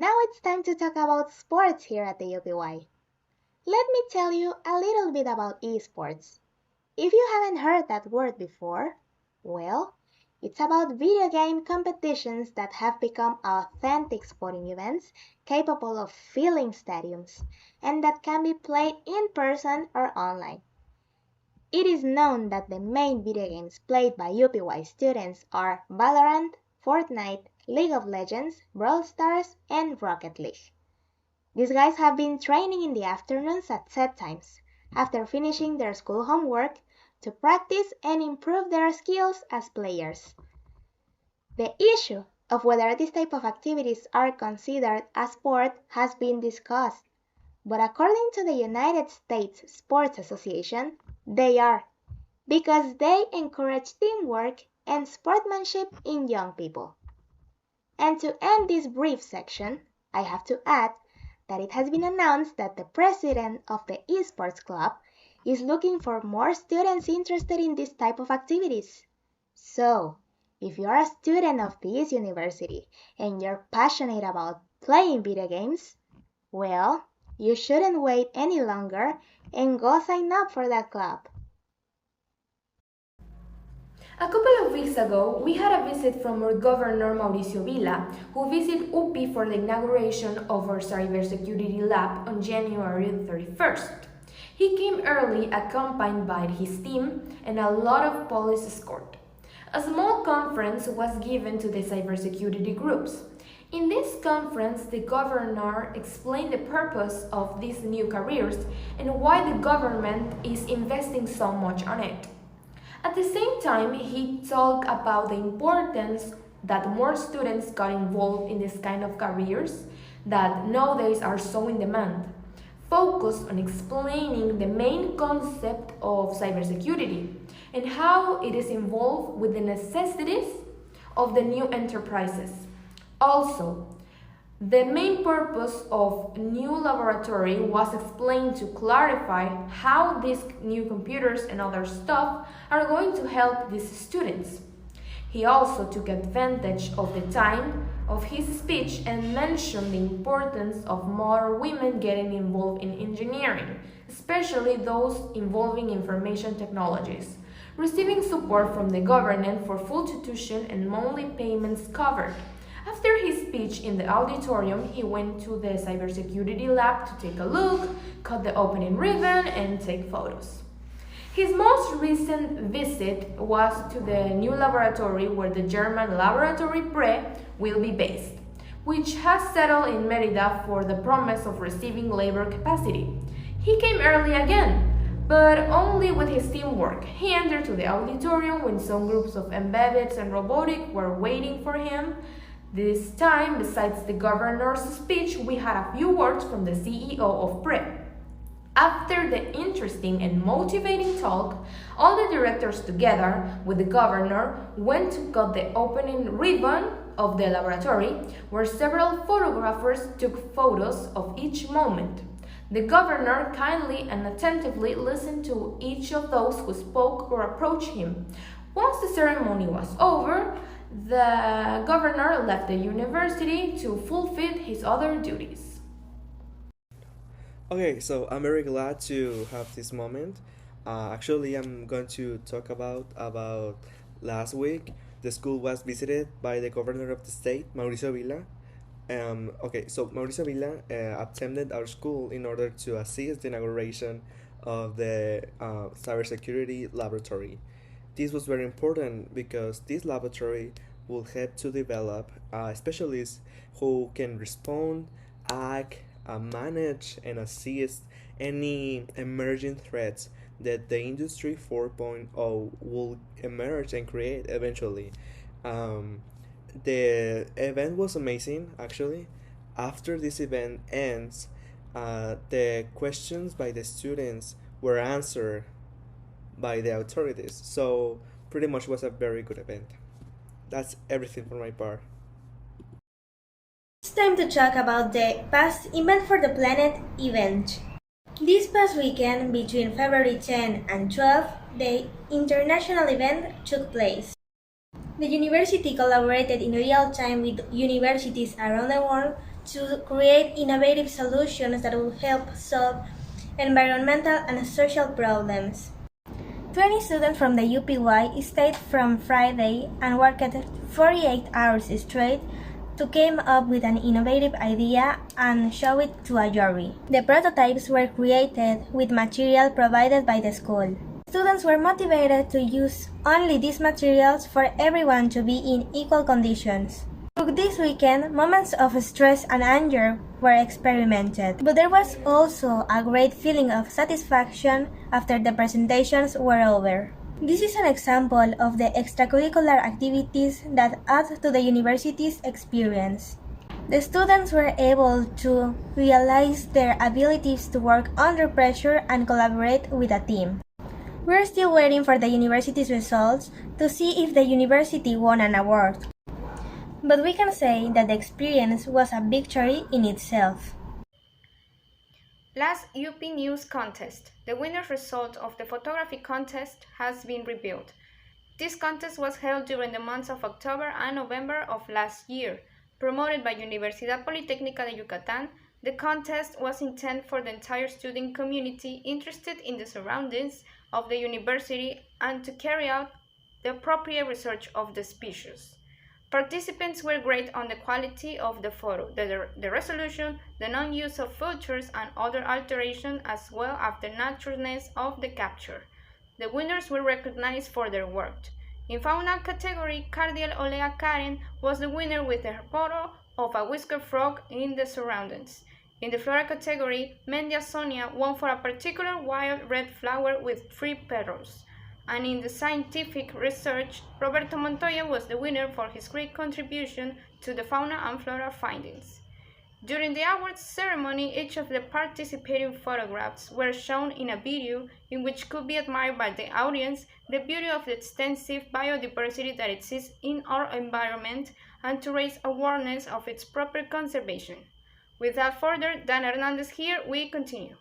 Now it's time to talk about sports here at the UPY. Let me tell you a little bit about esports. If you haven't heard that word before, well, it's about video game competitions that have become authentic sporting events capable of filling stadiums and that can be played in person or online. It is known that the main video games played by UPY students are Valorant, Fortnite, League of Legends, Brawl Stars, and Rocket League. These guys have been training in the afternoons at set times, after finishing their school homework, to practice and improve their skills as players. The issue of whether this type of activities are considered a sport has been discussed, but according to the United States Sports Association, they are, because they encourage teamwork and sportsmanship in young people. And to end this brief section, I have to add that it has been announced that the president of the esports club is looking for more students interested in this type of activities. So, if you're a student of this university and you're passionate about playing video games, well, you shouldn't wait any longer and go sign up for that club. A couple of weeks ago, we had a visit from our governor Mauricio Vila, who visited UPI for the inauguration of our cybersecurity lab on January 31st. He came early accompanied by his team and a lot of police escort. A small conference was given to the cybersecurity groups. In this conference, the governor explained the purpose of these new careers and why the government is investing so much on it. At the same time, he talked about the importance that more students got involved in this kind of careers that nowadays are so in demand. Focused on explaining the main concept of cybersecurity and how it is involved with the necessities of the new enterprises. Also, the main purpose of new laboratory was explained to clarify how these new computers and other stuff are going to help these students. He also took advantage of the time of his speech and mentioned the importance of more women getting involved in engineering, especially those involving information technologies, receiving support from the government for full tuition and monthly payments covered. After his speech in the auditorium, he went to the cybersecurity lab to take a look, cut the opening ribbon, and take photos. His most recent visit was to the new laboratory where the German laboratory PRE will be based, which has settled in Merida for the promise of receiving labor capacity. He came early again, but only with his teamwork. He entered to the auditorium when some groups of embeddeds and robotic were waiting for him. This time, besides the governor's speech, we had a few words from the CEO of PRE. After the interesting and motivating talk, all the directors together with the governor went to cut the opening ribbon of the laboratory, where several photographers took photos of each moment. The governor kindly and attentively listened to each of those who spoke or approached him. Once the ceremony was over, the governor left the university to fulfill his other duties. Okay, so I'm very glad to have this moment. Actually, I'm going to talk about last week. The school was visited by the governor of the state, Mauricio Vila. So Mauricio Vila attended our school in order to assist the inauguration of the cybersecurity laboratory. This was very important because this laboratory will help to develop specialists who can respond, act, manage, and assist any emerging threats that the Industry 4.0 will emerge and create eventually. The event was amazing, actually. After this event ends, the questions by the students were answered by the authorities. So pretty much was a very good event. That's everything for my part. It's time to talk about the past Invent for the Planet event. This past weekend, between February 10 and 12, the international event took place. The university collaborated in real time with universities around the world to create innovative solutions that will help solve environmental and social problems. 20 students from the UPY stayed from Friday and worked 48 hours straight to come up with an innovative idea and show it to a jury. The prototypes were created with material provided by the school. Students were motivated to use only these materials for everyone to be in equal conditions. This weekend, moments of stress and anger were experimented, but there was also a great feeling of satisfaction after the presentations were over. This is an example of the extracurricular activities that add to the university's experience. The students were able to realize their abilities to work under pressure and collaborate with a team. We're still waiting for the university's results to see if the university won an award. But we can say that the experience was a victory in itself. Last UP News contest. The winner's result of the photography contest has been revealed. This contest was held during the months of October and November of last year. Promoted by Universidad Politécnica de Yucatán, the contest was intended for the entire student community interested in the surroundings of the university and to carry out the appropriate research of the species. Participants were graded on the quality of the photo, the resolution, the non-use of filters and other alterations, as well as the naturalness of the capture. The winners were recognized for their work. In fauna category, Cardiel Olea Karen was the winner with her photo of a whisker frog in the surroundings. In the flora category, Mendia Sonia won for a particular wild red flower with 3 petals. And in the scientific research, Roberto Montoya was the winner for his great contribution to the fauna and flora findings. During the awards ceremony, each of the participating photographs were shown in a video in which could be admired by the audience the beauty of the extensive biodiversity that exists in our environment and to raise awareness of its proper conservation. Without further, Dan Hernandez here, we continue.